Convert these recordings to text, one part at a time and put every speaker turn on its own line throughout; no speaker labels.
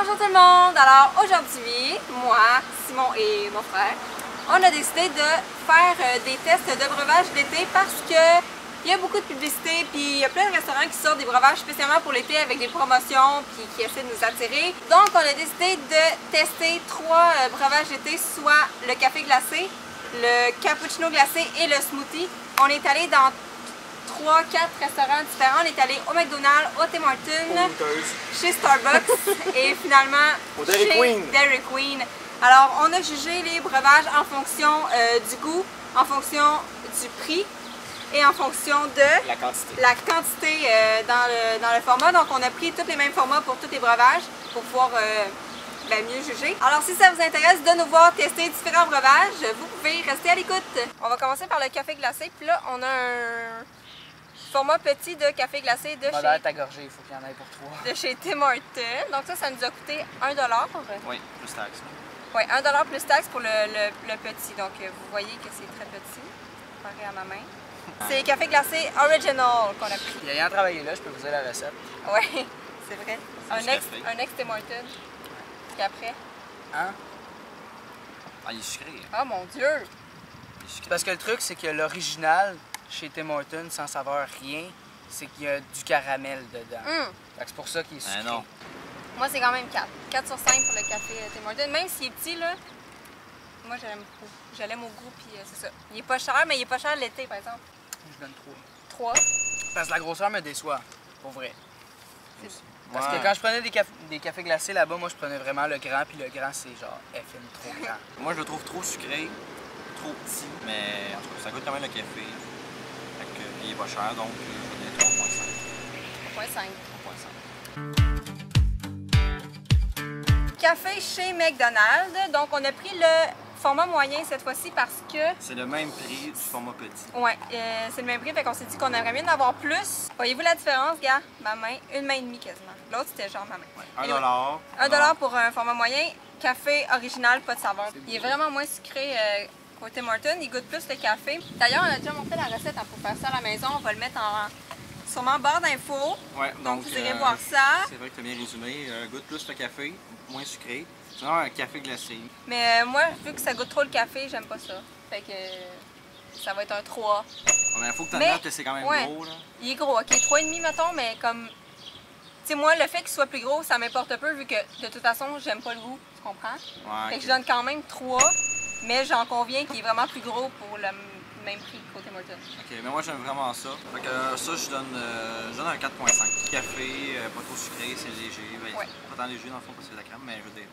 Bonjour tout le monde! Alors aujourd'hui, moi, Simon et mon frère, on a décidé de faire des tests de breuvage d'été parce que il y a beaucoup de publicité puis il y a plein de restaurants qui sortent des breuvages spécialement pour l'été avec des promotions puis qui essaient de nous attirer. Donc on a décidé de tester 3 breuvages d'été, soit le café glacé, le cappuccino glacé et le smoothie. On est allé dans 3-4 restaurants différents. On est allé au McDonald's, au Tim Hortons, chez Starbucks et finalement chez Dairy Queen. Alors on a jugé les breuvages en fonction du goût, en fonction du prix et en fonction de la quantité dans le format. Donc on a pris tous les mêmes formats pour tous les breuvages pour pouvoir mieux juger. Alors si ça vous intéresse de nous voir tester différents breuvages, vous pouvez rester à l'écoute. On va commencer par le café glacé. Puis là on a un format petit de café glacé de chez...
ta gorgée, il faut qu'il y en ait pour 3.
De chez Tim Hortons. Donc ça nous a coûté 1 $.
Oui, plus taxe.
Oui, 1 $ plus taxe pour le petit. Donc vous voyez que c'est très petit, comparé à ma main. C'est café glacé original qu'on a pris.
Il y a rien à travailler là, je peux vous dire la recette.
Oui, c'est vrai. Un ex Tim Hortons. Puis après...
Hein?
Ah, il est sucré.
Oh mon Dieu!
Parce que le truc, c'est que l'original, chez Tim Hortons, sans savoir rien, c'est qu'il y a du caramel dedans. Fait que c'est pour ça qu'il est sucré.
Non.
Moi, c'est quand même 4. 4 sur 5 pour le café Tim Hortons. Même s'il est petit, là, moi, je l'aime beaucoup. Je l'aime au goût, puis c'est ça. Il est pas cher, mais il est pas cher l'été, par exemple.
Je donne 3.
3.
Parce que la grosseur me déçoit, pour vrai. Parce
Ouais.
que quand je prenais des cafés glacés là-bas, moi, je prenais vraiment le grand, puis le grand, c'est genre FM trop grand.
Moi, je le trouve trop sucré, trop petit, mais en tout cas, ça goûte quand même le café. Fait que, il est pas cher, donc je vais donner 3.5.
3.5. Café chez McDonald's. Donc, on a pris le format moyen cette fois-ci parce que...
C'est le même prix du format petit.
Ouais, c'est le même prix, fait qu'on s'est dit qu'on aimerait mieux en avoir plus. Voyez-vous la différence, gars? Ma main, une main et demie quasiment. L'autre, c'était genre ma main.
Ouais,
1 $. Pour un format moyen. Café original, pas de saveur. Il est vraiment moins sucré qu'au Tim Hortons. Il goûte plus le café. D'ailleurs, on a déjà montré la recette pour faire ça à la maison. On va le mettre sûrement en barre d'infos.
Ouais,
Donc, vous irez voir ça.
C'est vrai que tu as bien résumé. Goûte plus le café, moins sucré. Sinon, un café glacé.
Mais moi, vu que ça goûte trop le café, j'aime pas ça. Fait que ça va être un 3.
Il faut que tu
Mais,
notes que c'est quand même
ouais.
gros. Là.
Il est gros, ok, 3,5 mettons, mais comme... Tu sais, moi, le fait qu'il soit plus gros, ça m'importe peu vu que de toute façon, j'aime pas le goût, tu comprends?
Ouais,
Fait que je donne quand même 3, mais j'en conviens qu'il est vraiment plus gros pour le même prix qu'au Tim Hortons.
Ok, mais moi j'aime vraiment ça. Fait que ça, je donne un 4.5. Café, pas trop sucré, c'est léger. Ben,
Ouais.
Pas tant léger dans le fond parce que c'est de la crème, mais je veux dire,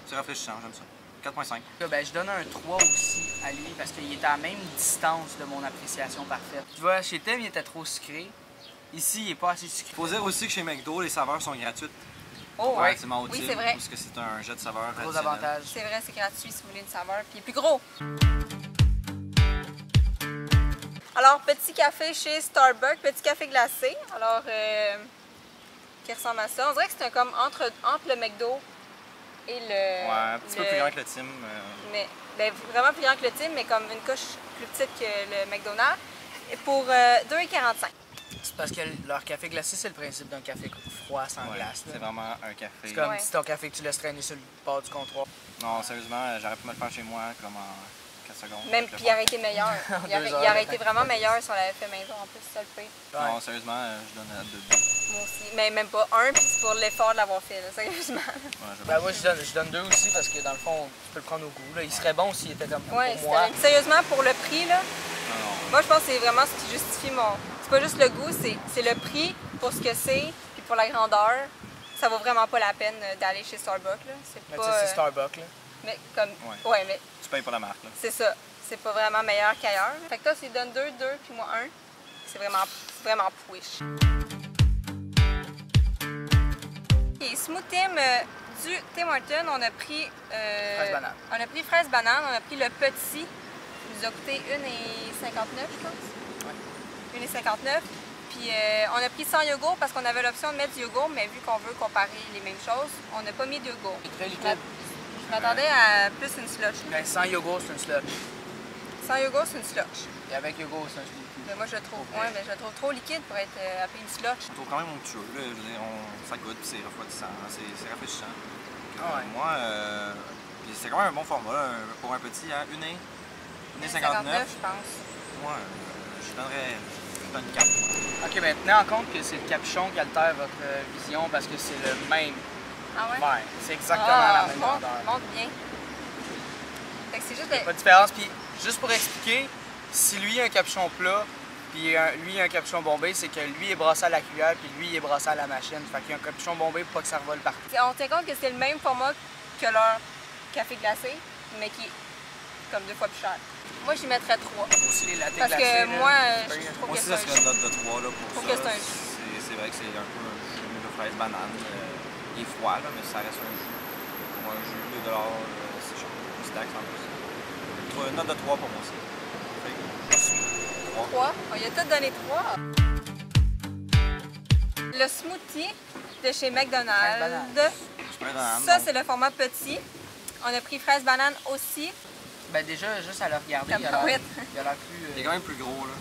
c'est rafraîchissant, j'aime ça. 4.5.
Ben, je donne un 3 aussi à lui parce qu'il est à la même distance de mon appréciation parfaite. Tu vois, chez Tim, il était trop sucré. Ici, il est pas assez sucré.
Faut dire aussi que chez McDo, les saveurs sont gratuites.
Oh,
Ouais.
C'est mon
Oui, c'est vrai.
Parce que c'est un jet de saveurs
Gros
additionnel.
avantage.
C'est vrai, c'est gratuit si vous voulez une saveur, puis il est plus gros. Alors, petit café chez Starbucks, petit café glacé. Alors, qui ressemble à ça. On dirait que c'est comme entre le McDo et le...
Ouais, un petit peu plus grand que le Tim.
Mais, ben, vraiment plus grand que le Tim, mais comme une couche plus petite que le McDonald's. Et pour 2,45 $.
C'est parce que leur café glacé, c'est le principe d'un café froid sans
Ouais,
glace.
c'est vraiment un café.
C'est comme
Ouais.
si ton café que tu laisses traîner sur le bord du comptoir.
Non, sérieusement, j'aurais pu me le faire chez moi comme en 4 secondes.
Même, puis il aurait été meilleur. Il aurait été vraiment meilleur si on l'avait fait maison en plus, c'est ça le pire.
Non, sérieusement, je donne 2.
Moi aussi. Mais même pas 1, puis c'est pour l'effort de l'avoir fait, là, sérieusement.
Ouais,
Ben moi, je donne 2 aussi parce que dans le fond, tu peux le prendre au goût. Là. Il serait bon s'il était comme
Ouais,
pour moi.
sérieusement, pour le prix, là,
non.
moi je pense que c'est vraiment ce qui justifie mon... C'est pas juste le goût, c'est le prix pour ce que c'est, puis pour la grandeur. Ça vaut vraiment pas la peine d'aller chez Starbucks, là. C'est
Mais
pas...
tu sais, c'est Starbucks, là.
mais comme...
Ouais.
Ouais, mais
Tu payes pour la marque, là.
c'est ça. C'est pas vraiment meilleur qu'ailleurs. Fait que toi, tu donnes 2, puis moi 1. C'est vraiment push. Et smoothie du Tim Hortons, on a pris...
Fraise banane.
On a pris fraise banane, on a pris le petit. Il nous a coûté 1,59 $, je pense. Ouais. 1,59 $. Puis on a pris sans yogourt parce qu'on avait l'option de mettre du yogourt, mais vu qu'on veut comparer les mêmes choses, on n'a pas mis de yogourt.
Très liquide.
Je m'attendais à plus une slush.
Ben, sans yogourt, c'est une sludge.
Sans yogourt, c'est une slush.
Et avec yogourt, c'est un smoothie.
Mais moi, je le trouve, ouais, mais je le trouve trop liquide pour être appelé une slush.
Je le trouve quand même onctueux. Là. Je veux dire, ça goûte, puis c'est refroidissant, c'est rafraîchissant. Moi, c'est quand même un bon format là, pour un petit, hein, 1,59
je pense.
Moi, je donne 4.
Ok, mais tenez en compte que c'est le capuchon qui altère votre vision parce que c'est le même
Ah ouais?
verre. C'est exactement la même grandeur.
Monte bien. Fait que c'est juste...
Pas de différence. Puis, juste pour expliquer, si lui a un capuchon plat, puis lui a un capuchon bombé, c'est que lui est brassé à la cuillère, puis lui est brassé à la machine. Fait qu'il y a un capuchon bombé pour pas que ça revole partout.
On tient compte que c'est le même format que leur café glacé, mais qui est comme 2 fois plus cher. Moi, j'y mettrais 3.
Aussi les latés
Parce
glacés,
que
là,
moi,
c'est
je
pas-
trouve
Moi
que
aussi,
c'est
ça serait une note de 3 là, pour
trouve
ça.
que c'est un jus.
C'est vrai que c'est un peu un jus de fraise banane. Il est froid, là, mais ça reste un jus. Pour un jus, 2 c'est cher. C'est taxe en plus. Une note de 3 pour moi aussi.
3. On y a tout donné 3. Le smoothie de chez McDonald's. Ça, c'est le format petit. On a pris fraise banane aussi.
Ben déjà, juste à le regarder,
Comme
il a l'air
Howard.
plus...
Il est quand même plus gros, là.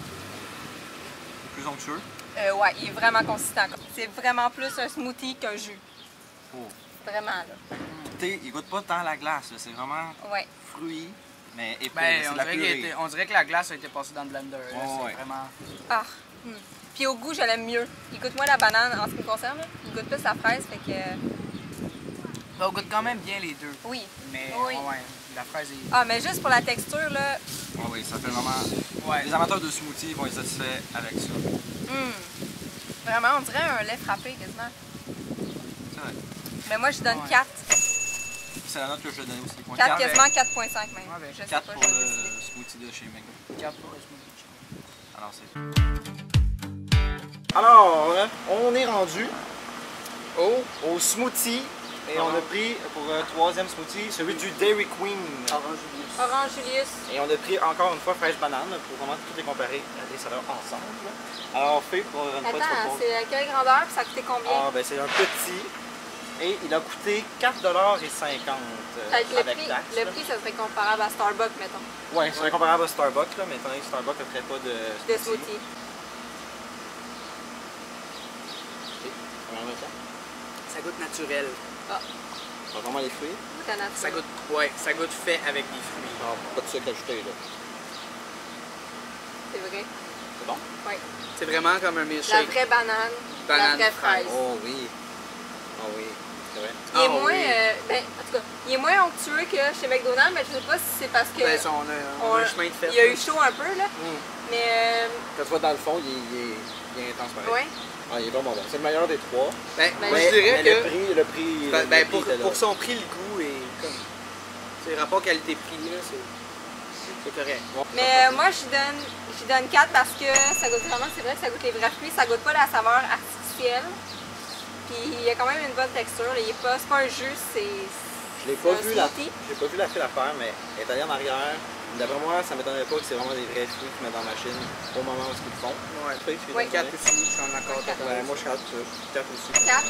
Plus onctueux.
Ouais, il est vraiment consistant. C'est vraiment plus un smoothie qu'un jus.
Oh.
Vraiment, là.
Il goûte pas tant la glace, là. C'est vraiment
Ouais.
fruit, mais épais.
Ben,
c'est
on
de la
dirait,
purée.
on dirait que la glace a été passée dans le blender. Là.
Oh,
c'est
ouais.
vraiment...
Ah. Puis au goût, je l'aime mieux. Il goûte moins la banane en ce qui me concerne. Là. Il goûte plus la fraise, fait que...
Ben, on goûte quand même bien les deux.
Oui.
Mais
Oui.
ouais, la fraise est...
Ah, mais juste pour la texture, là...
Ah oui, ça fait vraiment...
Ouais.
Les amateurs de smoothie vont être satisfaits avec ça.
Vraiment, on dirait un lait frappé, quasiment.
C'est vrai.
Mais moi, je donne
Ouais.
4.
C'est la note que je te donnais aussi.
4, quasiment 4,5 même.
Ouais, ben,
Je sais
4
pas,
pour
je vais
le
décider.
smoothie de chez McDo.
4 pour le smoothie.
Alors, c'est... Alors, on est rendu au smoothie. Et on a pris pour un troisième smoothie celui du Dairy Queen.
Orange Julius.
Et on a pris encore une fois fraise banane pour vraiment tout les comparer à des saveurs ensemble. Alors, fait pour une fois de
Attends,
propos.
c'est à quelle grandeur puis ça a coûté combien?
Ah, ben c'est un petit. Et il a coûté 4,50 $.
Avec
avec taxe.
le prix, ça serait comparable à Starbucks, mettons.
Ouais, c'est comparable à Starbucks, là, mais étant donné que Starbucks ne ferait pas de
De smoothie.
Comment on met ça?
Ça goûte naturel.
Ah,
Ça va vraiment les fruits.
goûte à nature.
Ça goûte, ouais, ça goûte fait avec des fruits.
Non, pas de sucre ajouté, là.
C'est vrai.
C'est bon?
Oui.
C'est vraiment comme un
La
milkshake.
vraie banane,
Banane,
la vraie
fraise.
fraise.
Oh oui. Oh oui, c'est vrai.
Il est
Ah,
moins,
oui.
ben, en tout cas, il est moins onctueux que chez McDonald's, mais je sais pas si c'est parce que
Ben, ça, on a un chemin de fait.
il y a eu chaud un peu, là. Mais,
Quand tu vois dans le fond, il est intense pareil.
ouais.
Ah, il est vraiment bon. C'est le meilleur des trois.
Ben,
Ben,
moi,
je
je dirais
mais
que...
le prix
Ben,
le
pour,
prix était là.
pour son prix, le goût est comme... C'est rapport qualité-prix, là, c'est correct.
Bon,
Mais moi, j'y donne 4 parce que ça goûte vraiment, c'est vrai que ça goûte les vrais fruits, ça goûte pas la saveur artificielle. Puis il y a quand même une bonne texture, c'est pas un jus, c'est
Je l'ai pas
un
vu
smoothie.
j'ai pas vu la file à faire, mais elle est allée en arrière. D'après moi, ça m'étonnerait pas que c'est vraiment des vrais fruits qu'ils mettent dans la machine au moment où ils le font.
Ouais.
Tu sais,
Oui.
4 aussi, je suis en accord.
Ouais, 4.
Ouais, moi je suis 4 aussi.
4,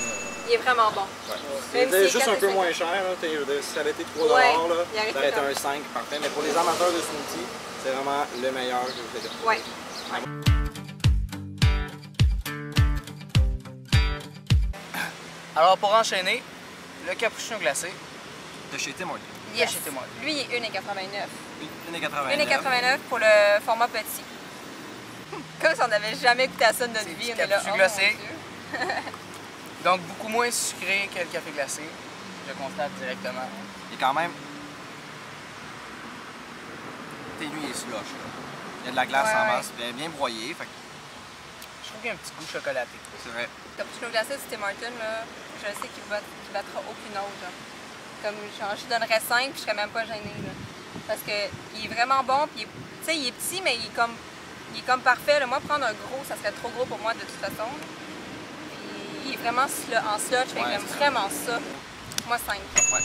il est vraiment bon.
Ouais.
Même
C'est
si
juste un
4
peu
et
moins
50.
cher. Là, je veux dire, si ça avait été 3
Ouais,
là,
il aurait
ça aurait été
été
un 5 parfait. Mais pour les amateurs de smoothie, c'est vraiment le meilleur que vous avez.
Ouais.
Alors, pour enchaîner, le cappuccino glacé.
De chez Tim Hortons.
Yes.
Achetez-moi.
Lui, il est 1,89.
1,89 $.
1,89 pour le format petit. Comme si on n'avait jamais goûté à ça de notre
C'est
vie.
du
On est là,
cappuccino
oh,
glacé.
mon Dieu.
Donc, beaucoup moins sucré que le café glacé. Je constate directement.
Il est quand même. T'es lui, il est slush. Là. Il y a de la glace
Ouais,
en
ouais.
masse, bien broyé. Fait que
Je trouve qu'il y a un petit goût chocolaté.
c'est vrai.
Le cappuccino glacé de Tim Hortons, là, je sais qu'il battra aucune autre. Là. Comme, genre, je lui donnerais 5 puis je serais même pas gênée. Là. Parce qu'il est vraiment bon, puis tu sais, il est petit, mais il est comme parfait. Là. Moi, prendre un gros, ça serait trop gros pour moi de toute façon. Puis, il est vraiment en slotch, fait que
Ouais,
j'aime
c'est ça.
vraiment ça. Moi, 5.
Ouais.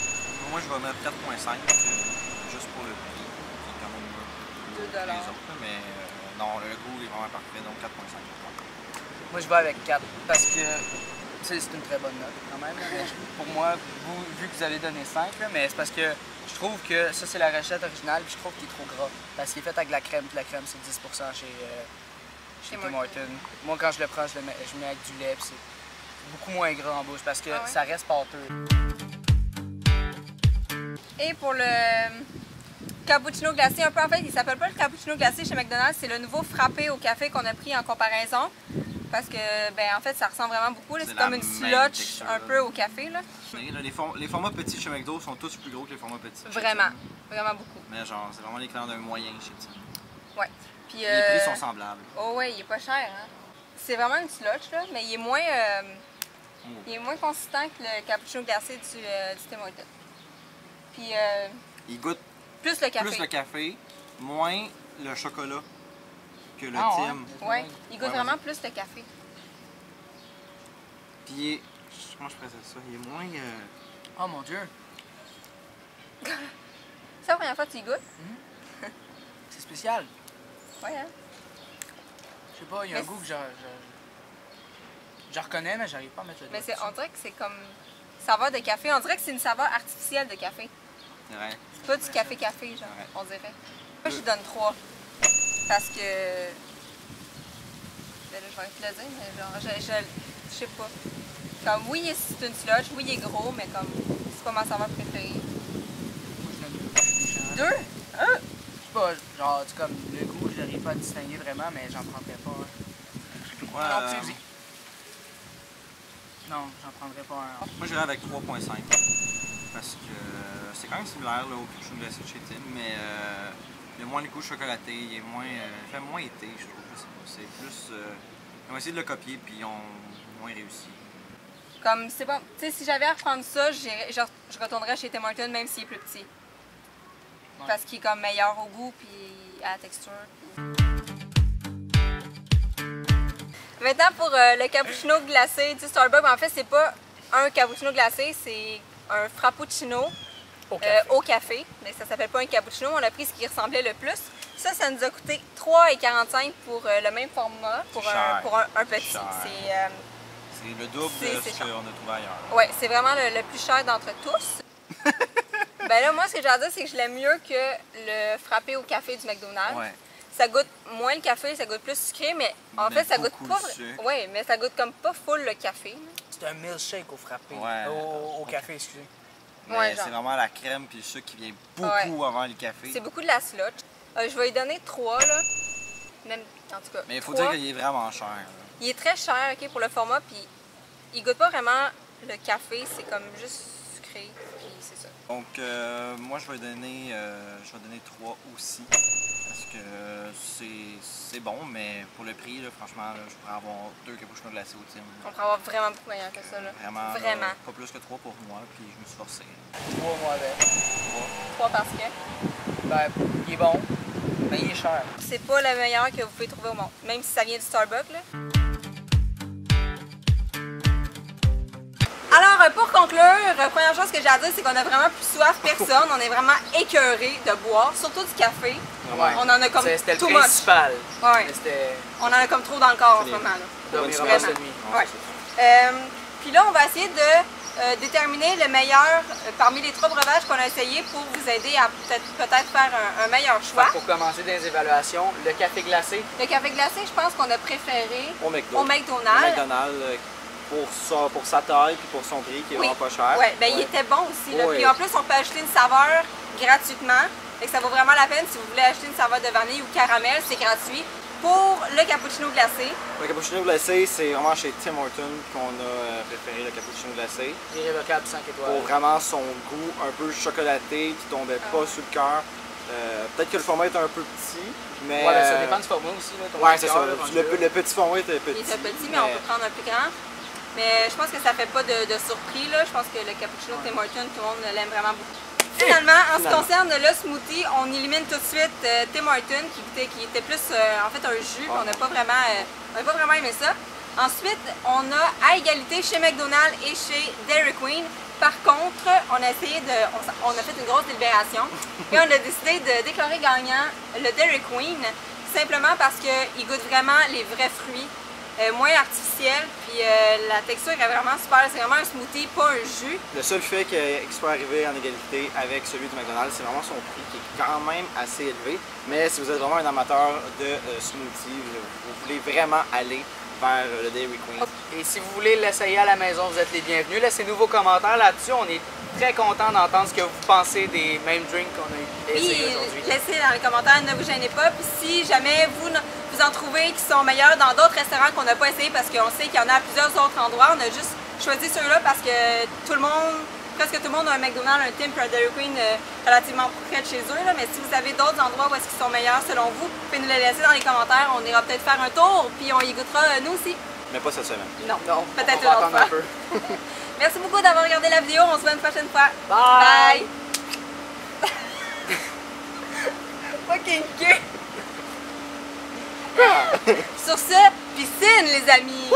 Moi, je vais mettre 4,5 juste pour le prix. Qui est quand même mieux
2
que les autres. Là, mais non, le goût est vraiment parfait, donc 4,5.
Moi, je vais avec 4 parce que tu sais, c'est une très bonne note quand même. Là, mais pour moi, vu que vous avez donné 5, là, mais c'est parce que je trouve que ça, c'est la recette originale, puis je trouve qu'il est trop gras. Parce qu'il est fait avec de la crème, puis la crème, c'est 10% chez
Tim
Tim
Hortons.
Hortons. Moi, quand je le prends, je mets avec du lait, puis c'est beaucoup moins gras en bouche parce que
Ah ouais?
ça reste pâteux.
Et pour le cappuccino glacé, un peu en fait, il s'appelle pas le cappuccino glacé chez McDonald's, c'est le nouveau frappé au café qu'on a pris en comparaison. Parce que, ben en fait, ça ressemble vraiment beaucoup. C'est
la
comme une
même
slotch
texture,
un
là.
peu au café. Là.
Les formats petits chez McDo sont tous plus gros que les formats petits. chez
Vraiment,
Tim.
vraiment beaucoup.
Mais genre, c'est vraiment l'équivalent d'un moyen chez Tim.
Ouais. Puis,
Les prix sont semblables.
Oh ouais, il est pas cher. Hein? C'est vraiment une slotch, là, mais il est moins consistant que le cappuccino glacé du Tim Hortons. Puis,
Il goûte
plus le café.
plus le café, moins le chocolat que le
Ah,
Tim.
Ouais, il goûte
Ouais,
vraiment plus le café.
Puis il est... Comment je présente ça? Il est moins...
Oh mon Dieu!
C'est la première fois que tu y goûtes?
C'est spécial.
Ouais, hein?
Je sais pas, il y a un
Mais
goût que je reconnais, mais j'arrive pas à mettre le doigt
Mais
dessus.
on dirait que c'est comme saveur de café. On dirait que c'est une saveur artificielle de café.
C'est vrai.
C'est pas du café-café, genre,
Ouais.
on dirait. Moi, je donne 3. Parce que... Ben là, je vais te le dire, mais genre, je sais pas. Comme, oui, c'est une slotch, oui, il est gros, mais comme, c'est pas ma saveur préférée.
Moi, je donne 2.
2?
Je sais pas, genre, c'est comme le goût, je n'arrive pas à distinguer vraiment, mais j'en prendrais pas un.
Ouais,
Non, excusez. Non, j'en prendrais pas un.
moi j'irais avec 3.5. Parce que c'est quand même similaire là, au cappuccino glacé de chez Tim, mais il y a moins le goût chocolaté, il est moins, il fait moins été, je trouve. Je sais pas, c'est plus... ils ont essayé de le copier, puis ils ont moins réussi.
Comme, c'est pas... Tu sais, si j'avais à reprendre ça, je retournerais chez Tim Hortons, même s'il est plus petit.
Ouais.
Parce qu'il est comme meilleur au goût, puis à la texture. Maintenant, pour le cappuccino glacé du Starbucks, en fait, c'est pas un cappuccino glacé, c'est un frappuccino au café. Mais ça s'appelle pas un cappuccino, on a pris ce qui ressemblait le plus. Ça nous a coûté 3,45 pour le même format, pour un petit.
Cher. C'est le double de
c'est
ce qu'on a trouvé ailleurs.
Ouais, c'est vraiment le plus cher d'entre tous. Ben là, moi, ce que j'ai à dire, c'est que je l'aime mieux que le frappé au café du McDonald's.
Ouais.
Ça goûte moins le café, ça goûte plus sucré, mais en
Mais
fait, ça goûte
beaucoup
pas.
le sucre.
Ouais, mais ça goûte comme pas full le café.
C'est un milkshake au frappé.
Ouais.
Au café, excusez.
Mais
Ouais, genre.
c'est vraiment la crème puis le sucre qui vient beaucoup
Ouais.
avant le café.
C'est beaucoup de la slotch. Je vais lui donner 3, là. Même, en tout cas.
Mais il faut
3.
dire qu'il est vraiment cher. Là.
Il est très cher, OK, pour le format, puis il goûte pas vraiment le café, c'est comme juste sucré, puis c'est ça.
Donc moi je vais donner 3 aussi. Parce que c'est bon, mais pour le prix, là, franchement, là, je pourrais avoir 2 cappuccinos glacés au Tim.
On pourrait avoir vraiment beaucoup meilleur que ça, là.
Vraiment, là,
Vraiment.
pas plus que 3 pour moi, puis je me suis forcé.
3 mois avec.
3 parce que
Ben, il est bon, mais il est cher.
c'est pas le meilleur que vous pouvez trouver au monde, même si ça vient du Starbucks, là. Alors, pour conclure, première chose que j'ai à dire, c'est qu'on a vraiment plus soif personne. On est vraiment écœurés de boire, surtout du café.
Ouais.
On en a comme
C'était le
too much.
principal.
Ouais.
Mais c'était
On en a comme trop dans le corps en ce
C'est
moment. Là.
dormir
Vraiment.
en cette nuit.
Ouais. Puis là, on va essayer de déterminer le meilleur parmi les 3 breuvages qu'on a essayé pour vous aider à peut-être faire un meilleur choix.
Pour commencer des évaluations, le café glacé.
Le café glacé, je pense qu'on a préféré
Au McDo.
au McDonald's.
McDonald's, pour sa taille et pour son prix qui est
Oui.
vraiment pas cher.
Ouais, ben il était bon aussi. Là.
Ouais.
Puis en plus, on peut acheter une saveur gratuitement. Fait que ça vaut vraiment la peine si vous voulez acheter une saveur de vanille ou caramel, c'est gratuit. Pour le cappuccino glacé,
Le cappuccino glacé, c'est vraiment chez Tim Hortons qu'on a préféré le cappuccino glacé.
Irrévocable 5 étoiles.
Pour vraiment son goût un peu chocolaté qui tombait pas sur le cœur. Peut-être que le format est un peu petit, mais...
Ouais, ben, ça dépend du format aussi. Là, ton
Ouais, c'est ça.
cœur, rendu là.
Le petit format était petit.
il était petit, mais on peut prendre un plus grand. Mais je pense que ça fait pas de surpris. Là. Je pense que le cappuccino Tim Hortons, tout le monde l'aime vraiment beaucoup. Finalement, en ce qui concerne le smoothie, on élimine tout de suite Tim Hortons qui était plus en fait un jus. On n'a pas vraiment aimé ça. Ensuite, on a à égalité chez McDonald's et chez Dairy Queen. Par contre, on a fait une grosse délibération et on a décidé de déclarer gagnant le Dairy Queen simplement parce qu'il goûte vraiment les vrais fruits. moins artificiel, puis la texture est vraiment super. C'est vraiment un smoothie, pas un jus.
Le seul fait qu'il soit arrivé en égalité avec celui du McDonald's, c'est vraiment son prix qui est quand même assez élevé. Mais si vous êtes vraiment un amateur de smoothie, vous voulez vraiment aller vers le Dairy Queen.
Et si vous voulez l'essayer à la maison, vous êtes les bienvenus. Laissez-nous vos commentaires là-dessus. On est très content d'entendre ce que vous pensez des mêmes drinks qu'on a essayés aujourd'hui.
Laissez dans les commentaires, ne vous gênez pas. Puis si jamais vous en trouvez qui sont meilleurs dans d'autres restaurants qu'on n'a pas essayé, parce qu'on sait qu'il y en a à plusieurs autres endroits, on a juste choisi ceux-là parce que presque tout le monde a un McDonald's, un Tim et un Dairy Queen relativement près de chez eux. Là. Mais si vous avez d'autres endroits où est-ce qu'ils sont meilleurs selon vous, vous pouvez nous les laisser dans les commentaires. On ira peut-être faire un tour, puis on y goûtera nous aussi.
Mais pas cette semaine.
Non, peut-être une autre fois.
Un peu.
Merci beaucoup d'avoir regardé la vidéo. On se voit une prochaine fois.
Bye!
Fucking gay! Sur ce, piscine les amis!